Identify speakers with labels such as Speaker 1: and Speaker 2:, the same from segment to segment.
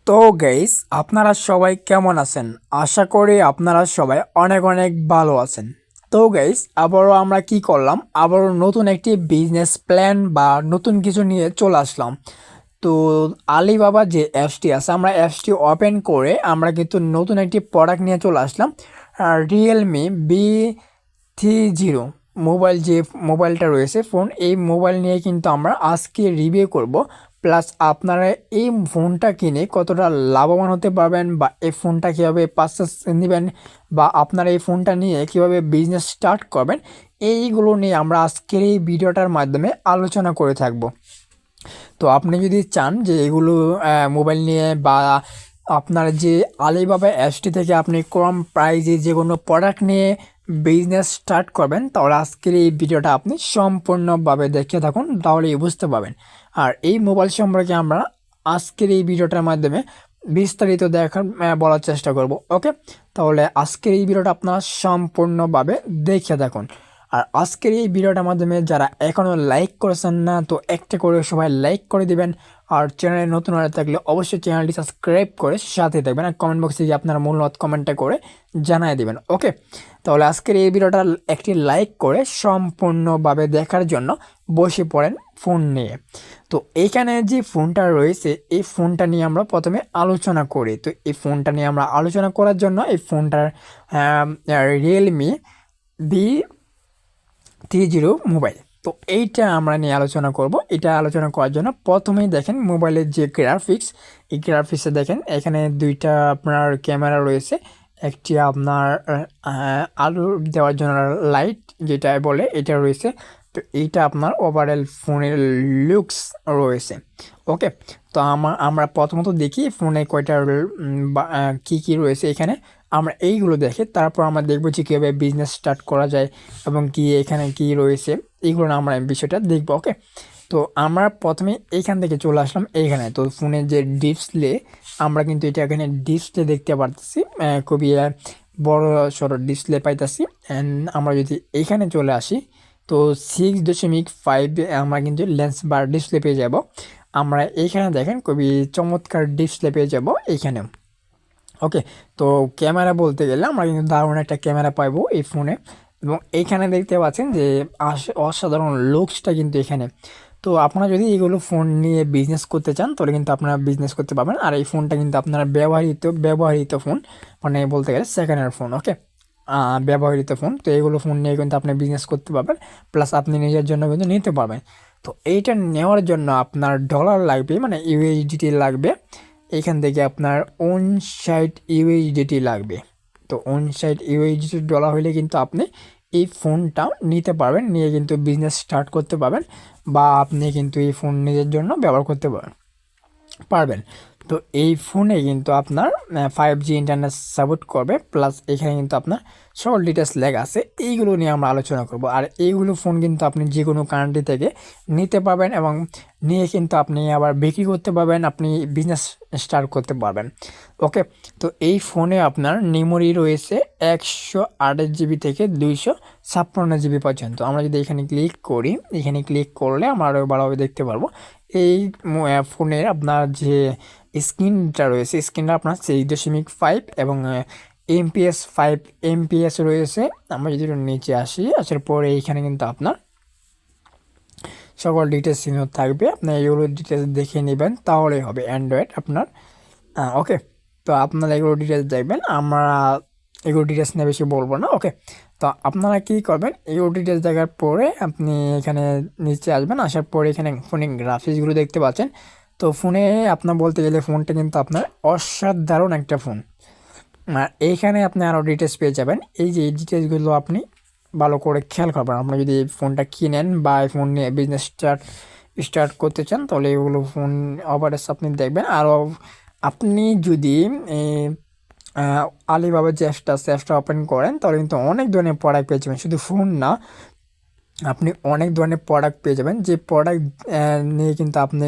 Speaker 1: তো গাইস, আপনারা সবাই কেমন আছেন? আশা করি আপনারা সবাই অনেক অনেক ভালো আছেন। তো গাইস, আবারও আমরা কি করলাম, আবারও নতুন একটি বিজনেস প্ল্যান বা নতুন কিছু নিয়ে চলে আসলাম। তো আলিবাবা যে অ্যাপসটি আছে, আমরা অ্যাপসটি ওপেন করে আমরা কিন্তু নতুন একটি প্রোডাক্ট নিয়ে চলে আসলাম। রিয়েলমি B30 মোবাইল, যে মোবাইলটা রয়েছে ফোন, এই মোবাইল নিয়ে কিন্তু আমরা আজকে রিভিউ করব। প্লাস আপনারা এই ফোনটা কিনে কতটা লাভবান হতে পারবেন, বা এই ফোনটা কীভাবে পারচেস নেবেন, বা আপনারা এই ফোনটা নিয়ে কীভাবে বিজনেস স্টার্ট করবেন, এইগুলো নিয়ে আমরা আজকের এই ভিডিওটার মাধ্যমে আলোচনা করে থাকব। তো আপনি যদি চান যে এগুলো মোবাইল নিয়ে, বা আপনার যে আলিবাবা অ্যাপসটি থেকে আপনি কম প্রাইজে যে কোনো প্রোডাক্ট নিয়ে বিজনেস স্টার্ট করবেন, তাহলে আজকের এই ভিডিওটা আপনি সম্পূর্ণভাবে দেখে থাকুন, তাহলেই বুঝতে পারবেন। আর এই মোবাইল সম্পর্কে আমরা আজকের এই ভিডিওটার মাধ্যমে বিস্তারিত বলার চেষ্টা করব। ওকে, তাহলে আজকের এই ভিডিওটা আপনারা সম্পূর্ণভাবে দেখে থাকুন। আর আজকের এই ভিডিওটার মাধ্যমে যারা এখনও লাইক করেছেন না, তো একটা করে সবাই লাইক করে দিবেন। আর চ্যানেলে নতুন হয়ে থাকলে অবশ্যই চ্যানেলটি সাবস্ক্রাইব করে সাথে থাকবেন, আর কমেন্ট বক্সে গিয়ে আপনার মূল্যবান কমেন্টটা করে জানিয়ে দিবেন। ওকে, তাহলে আজকের এই ভিডিওটা একটি লাইক করে সম্পূর্ণভাবে দেখার জন্য বসে পড়েন ফোন নিয়ে। তো এইখানে যে ফোনটা রয়েছে, এই ফোনটা নিয়ে আমরা প্রথমে আলোচনা করি। তো এই ফোনটা নিয়ে আমরা আলোচনা করার জন্য এই ফোনটার রিয়েলমি B30 মোবাইল, তো এইটা আমরা নিয়ে আলোচনা করব। এটা আলোচনা করার জন্য প্রথমেই দেখেন মোবাইলের যে গ্রাফিক্স, এই গ্রাফিক্সে দেখেন এখানে দুইটা আপনার ক্যামেরা রয়েছে। একটি আপনার আলো দেওয়ার জন্য লাইট যেটা বলে, এটা রয়েছে। তো এইটা আপনার ওভারঅল ফোনের লুকস রয়েছে। ওকে, তো আমরা প্রথমত দেখি ফোনে কয়টা কী রয়েছে এখানে। আমরা এইগুলো দেখে তারপর আমরা দেখবো যে কীভাবে বিজনেস স্টার্ট করা যায় এবং কি এখানে কি রয়েছে, এইগুলো আমরা বিষয়টা দেখবো। ওকে, তো আমরা প্রথমে এইখান থেকে চলে আসলাম এইখানে। তো ফোনের যে ডিসপ্লে, আমরা কিন্তু এটা এখানে ডিসপ্লে দেখতে পারতেছি, খুবই বড় সড়ো ডিসপ্লে পাইতেছি। অ্যান্ড আমরা যদি এইখানে চলে আসি, তো 6.5 আমরা কিন্তু লেন্স বার ডিসপ্লে পেয়ে যাব। আমরা এইখানে দেখেন খুবই চমৎকার ডিসপ্লে পেয়ে যাব এইখানে। ওকে, তো ক্যামেরা বলতে গেলে আমরা কিন্তু দারুণ একটা ক্যামেরা পাইবো এই ফোনে। এবং এইখানে দেখতে পাচ্ছেন যে অসাধারণ লুকসটা কিন্তু এখানে। তো আপনারা যদি এগুলো ফোন নিয়ে বিজনেস করতে চান, তাহলে কিন্তু আপনারা বিজনেস করতে পারবেন। আর এই ফোনটা কিন্তু আপনারা ব্যবহৃত ফোন, মানে বলতে গেলে সেকেন্ড হ্যান্ড ফোন। ওকে, ব্যবহৃত ফোন, তো এইগুলো ফোন নিয়ে কিন্তু আপনি বিজনেস করতে পারবেন, প্লাস আপনি নিজের জন্য কিন্তু নিতে পারবেন। তো এইটা নেওয়ার জন্য আপনার ডলার লাগবে, মানে ইউএসডিটি লাগবে। এইখান থেকে আপনার 59 ইউএসডিটি লাগবে। তো 59 ইউএসডিটি ডলার হলে কিন্তু আপনি এই ফোনটা নিতে পারবেন, নিয়ে কিন্তু বিজনেস স্টার্ট করতে পারবেন, বা আপনি কিন্তু এই ফোন নিজের জন্য ব্যবহার করতে পারবেন। তো এই ফোনে কিন্তু আপনার 5G ইন্টারনেট সাপোর্ট করবে, প্লাস এখানে কিন্তু আপনার সকল ডিটেলস লেখা আছে। এইগুলো নিয়ে আমরা আলোচনা করব। আর এইগুলো ফোন কিন্তু আপনি যে কোনো কান্ট্রি থেকে নিতে পারবেন, এবং নিয়ে কিন্তু আপনি আবার বিক্রি করতে পারবেন, আপনি বিজনেস স্টার্ট করতে পারবেন। ওকে, তো এই ফোনে আপনার মেমোরি রয়েছে 128 জিবি থেকে 256 জিবি পর্যন্ত। আমরা যদি এখানে ক্লিক করি, এখানে ক্লিক করলে আমরা আরও ভালোভাবে দেখতে পারবো। এই ফোনের আপনার যে স্ক্রিনটা রয়েছে, স্ক্রিনটা আপনার 6.5 এবং এমপিএস রয়েছে। আমরা যদি নিচে আসি, আসার পরে এইখানে কিন্তু আপনার সকল ডিটেলস থাকবে, আপনি এগুলো ডিটেলস দেখে নেবেন, তাহলেই হবে অ্যান্ড্রয়েড আপনার। ওকে, তো আপনারা এগুলো ডিটেলস দেখবেন, আমরা এগুলো ডিটেলস নিয়ে বেশি বলবো না। ওকে, তো আপনারা কী করবেন, এগুলো ডিটেলস দেখার পরে আপনি এখানে নিচে আসবেন, আসার পরে এখানে ফোনের গ্রাফিক্সগুলো দেখতে পাচ্ছেন। তো ফোনে আপনার বলতে গেলে ফোনটা কিন্তু আপনার অসাধারণ একটা ফোন। আর এইখানে আপনি আরও ডিটেলস পেয়ে যাবেন। এই যে এই ডিটেলসগুলো আপনি ভালো করে খেয়াল করবেন। আপনি যদি এই ফোনটা কিনেন বা এই ফোন নিয়ে বিজনেস স্টার্ট করতে চান, তাহলে এগুলো ফোন ওভারেজ আপনি দেখবেন। আরও আপনি যদি আলিবাবার যে অ্যাপসটা ওপেন করেন, তাহলে কিন্তু অনেক ধরনের প্রোডাক্ট পেয়ে যাবেন। শুধু ফোন না, আপনি অনেক ধরনের প্রোডাক্ট পেয়ে যাবেন, যে প্রোডাক্ট নিয়ে কিন্তু আপনি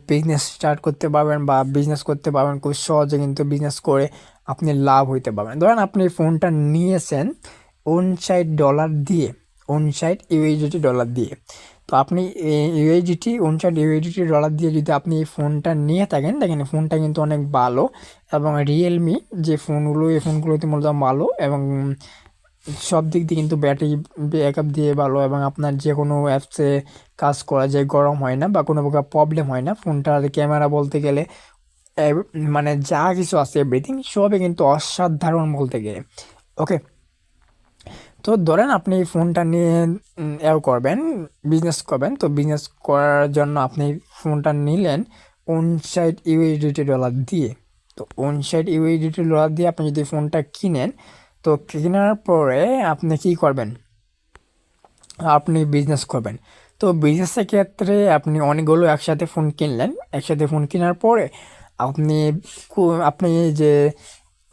Speaker 1: বিজনেস স্টার্ট করতে পারবেন, বা বিজনেস করতে পারবেন খুব সহজে, কিন্তু বিজনেস করে আপনি লাভ হইতে পারবেন। ধরেন আপনি ফোনটা নিয়েছেন $59 দিয়ে, $59 ইউএসডি দিয়ে। তো আপনি ইউএসডিটি $59 দিয়ে যদি আপনি এই ফোনটা নিয়ে থাকেন, দেখেন ফোনটা কিন্তু অনেক ভালো এবং রিয়েলমি যে ফোনগুলো, এই ফোনগুলোতে মূলত ভালো এবং সব দিক দিয়ে কিন্তু ব্যাটারি ব্যাকআপ দিয়ে ভালো এবং আপনার যে কোনো অ্যাপসে কাজ করা যায়, গরম হয় না বা কোনো প্রকার প্রবলেম হয় না। ফোনটার ক্যামেরা বলতে গেলে মানে যা কিছু আছে এভরিথিং সবই কিন্তু অসাধারণ বলতে গেলে। ওকে, তো ধরেন আপনি ফোনটা নিয়ে করবেন, বিজনেস করবেন। তো বিজনেস করার জন্য আপনি ফোনটা নিলেন $59 দিয়ে। তো $59 দিয়ে আপনি যদি ফোনটা কিনেন, তো কেনার পরে আপনি কি করবেন, আপনি বিজনেস করবেন। তো বিজনেসের ক্ষেত্রে আপনি অনেকগুলো একসাথে ফোন কিনলেন, একসাথে ফোন কেনার পরে আপনি আপনি যে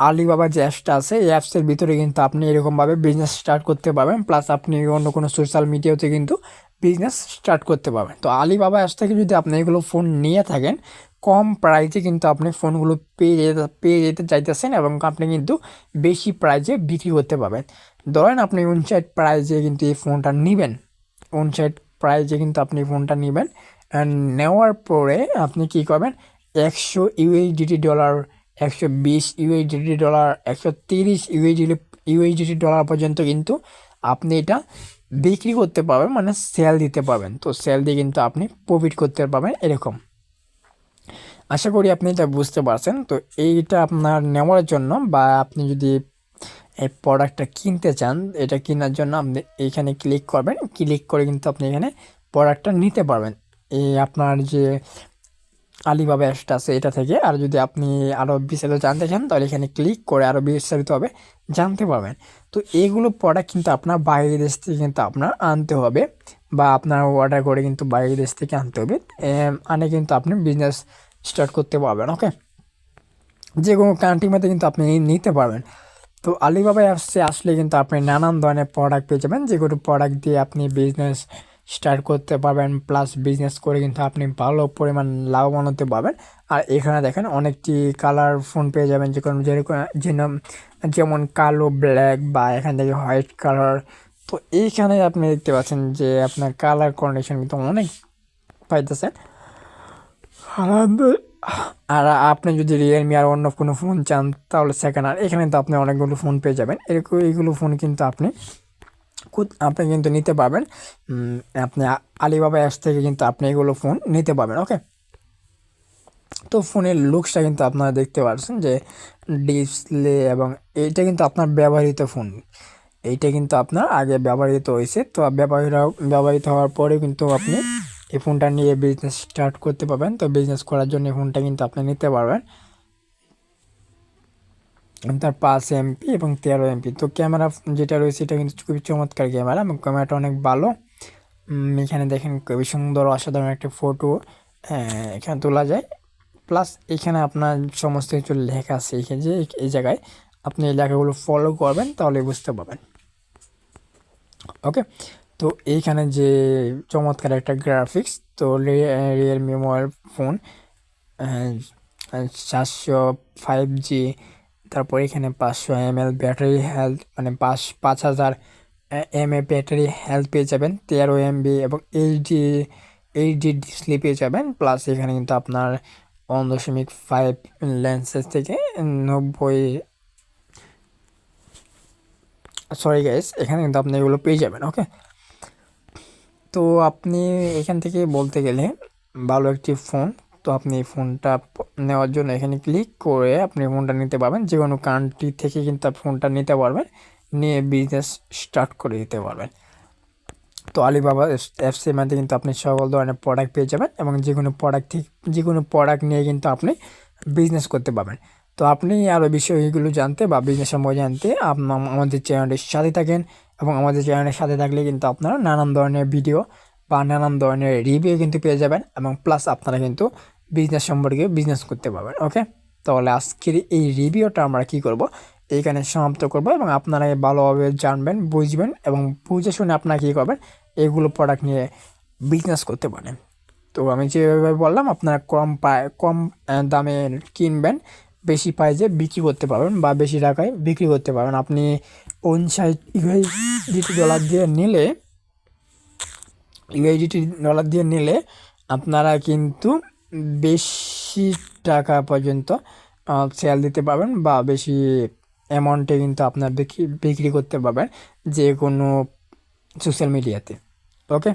Speaker 1: আলিবাবা যে অ্যাপসটা আছে, এই অ্যাপসের ভিতরে কিন্তু আপনি এরকমভাবে বিজনেস স্টার্ট করতে পারবেন, প্লাস আপনি অন্য কোনো সোশ্যাল মিডিয়াতে কিন্তু বিজনেস স্টার্ট করতে পারবেন। তো আলিবাবা অ্যাপস থেকে যদি আপনি এগুলো ফোন নিয়ে থাকেন, কম প্রাইসে কিন্তু আপনি ফোনগুলো পেয়ে যেতে চাইতেছেন এবং আপনি কিন্তু বেশি প্রাইসে বিক্রি করতে পারবেন। ধরেন আপনি 59 প্রাইসে কিন্তু এই ফোনটা নেবেন, 59 প্রাইসে কিন্তু আপনি ফোনটা নেবেন। অ্যান্ড নেওয়ার পরে আপনি কী করবেন, $100, $120, $130 পর্যন্ত কিন্তু আপনি এটা বিক্রি করতে পারবেন, মানে সেল দিতে পারবেন। তো সেল দিয়ে কিন্তু আপনি প্রফিট করতে পারবেন এরকম। আশা করি আপনি এটা বুঝতে পারছেন। তো এইটা আপনার নেওয়ার জন্য বা আপনি যদি এই প্রোডাক্টটা কিনতে চান, এটা কেনার জন্য আপনি এইখানে ক্লিক করবেন, ক্লিক করে কিন্তু আপনি এখানে প্রোডাক্টটা নিতে পারবেন এই আপনার যে আলিবাবা অ্যাপসটা আছে এটা থেকে। আর যদি আপনি আরও বিস্তারিত জানতে চান তাহলে এখানে ক্লিক করে আরও বিস্তারিতভাবে জানতে পারবেন। তো এইগুলো প্রোডাক্ট কিন্তু আপনার বাইরের দেশ থেকে কিন্তু আপনার আনতে হবে বা আপনার অর্ডার করে কিন্তু বাইরের দেশ থেকে আনতে হবে, আনে কিন্তু আপনি বিজনেস স্টার্ট করতে পারবেন। ওকে, যে কোনো কান্ট্রির মধ্যে কিন্তু আপনি নিতে পারবেন। তো আলিবাবা অ্যাপসে আসলে কিন্তু আপনি নানান ধরনের প্রোডাক্ট পেয়ে যাবেন, যে কোনো প্রোডাক্ট দিয়ে আপনি বিজনেস স্টার্ট করতে পারবেন, প্লাস বিজনেস করে কিন্তু আপনি ভালো পরিমাণ লাভবান হতে পারবেন। আর এখানে দেখেন অনেকটি কালার ফোন পেয়ে যাবেন, যে কোনো যেমন কালো, ব্ল্যাক বা এখান থেকে হোয়াইট কালার। তো এইখানে আপনি দেখতে পাচ্ছেন যে আপনার কালার কন্ডিশন কিন্তু অনেক পাইতেছেন। আর আপনি যদি রিয়েলমি আর অন্য কোনো ফোন চান তাহলে সেকেন্ড হ্যান্ড, এখানে তো আপনি অনেকগুলো ফোন পেয়ে যাবেন। এরকম এইগুলো ফোন কিন্তু আপনি কিন্তু নিতে পারবেন। আপনি আলিবাবা অ্যাপস থেকে কিন্তু আপনি এগুলো ফোন নিতে পারবেন। ওকে, তো ফোনের লুকসটা কিন্তু আপনারা দেখতে পাচ্ছেন যে ডিসপ্লে, এবং এইটা কিন্তু আপনার ব্যবহৃত ফোন, এইটা কিন্তু আপনার আগে ব্যবহৃত হয়েছে। তো ব্যবহৃত হওয়ার পরে কিন্তু আপনি এই ফোনটা নিয়ে বিজনেস স্টার্ট করতে পারবেন। তো বিজনেস করার জন্য এই ফোনটা কিন্তু আপনি নিতে পারবেন। তার 5 MP এবং 13 MP। তো ক্যামেরা যেটা রয়েছে এটা কিন্তু খুবই চমৎকার ক্যামেরা এবং ক্যামেরাটা অনেক ভালো। এখানে দেখেন খুবই সুন্দর অসাধারণ একটা ফটো এখানে তোলা যায়। প্লাস এখানে আপনার সমস্ত কিছু লেখা আছে, এখানে যে এই জায়গায় আপনি এই লেখাগুলো ফলো করবেন তাহলে বুঝতে পারবেন। ওকে, তো এইখানে যে চমৎকার একটা গ্রাফিক্স, তো রিয়েলমি মোবাইল ফোন 405G, তারপর এখানে 500 mAh ব্যাটারি হেলথ, মানে 5000 mAh ব্যাটারি হেলথ পেয়ে যাবেন, 13 MB এবং এইচডি ডিসপ্লে পেয়ে যাবেন। প্লাস এখানে কিন্তু আপনার 1.5 লেন্সের থেকে 90, সরি গাইস, এখানে কিন্তু আপনি এগুলো পেয়ে যাবেন। ওকে, তো আপনি এখান থেকে বলতে গেলে ভালো একটি ফোন। তো আপনি ফোনটা নেওয়ার জন্য এখানে ক্লিক করে আপনি ফোনটা নিতে পারবেন, যে কোনো কান্ট্রি থেকে কিন্তু ফোনটা নিতে পারবেন, নিয়ে বিজনেস স্টার্ট করে দিতে পারবেন। তো আলিবাবা অ্যাপসের মধ্যে কিন্তু আপনি সকল ধরনের প্রোডাক্ট পেয়ে যাবেন এবং যে কোনো প্রোডাক্ট নিয়ে কিন্তু আপনি বিজনেস করতে পারবেন। তো আপনি আরও বিষয়গুলো জানতে বা বিজনেস সম্পর্কে জানতে আমাদের চ্যানেলের সাথে থাকেন, এবং আমাদের চ্যানেলের সাথে থাকলে কিন্তু আপনারা নানান ধরনের ভিডিও বা নানান ধরনের রিভিউ কিন্তু পেয়ে যাবেন, এবং প্লাস আপনারা কিন্তু বিজনেস সম্পর্কে বিজনেস করতে পারবেন। ওকে, তাহলে আজকের এই রিভিউটা আমরা কি করব, এইখানে সমাপ্ত করব, এবং আপনারা ভালোভাবে জানবেন, বুঝবেন, এবং বুঝে শুনে আপনারা কী করবেন, এগুলো প্রোডাক্ট নিয়ে বিজনেস করতে পারেন। তো আমি যেভাবে বললাম আপনারা কম দামে কিনবেন, বেশি প্রাইসে বিক্রি করতে পারবেন বা বেশি টাকায় বিক্রি করতে পারবেন। আপনি $59 দিয়ে নিলে ইউএসডিটি ডলার দিয়ে নিলে আপনারা কিন্তু বেশি টাকা পর্যন্ত সেল দিতে পারবেন বা বেশি অ্যামাউন্টে কিন্তু আপনার বিক্রি করতে পারবেন যে কোনো সোশ্যাল মিডিয়াতে। ওকে।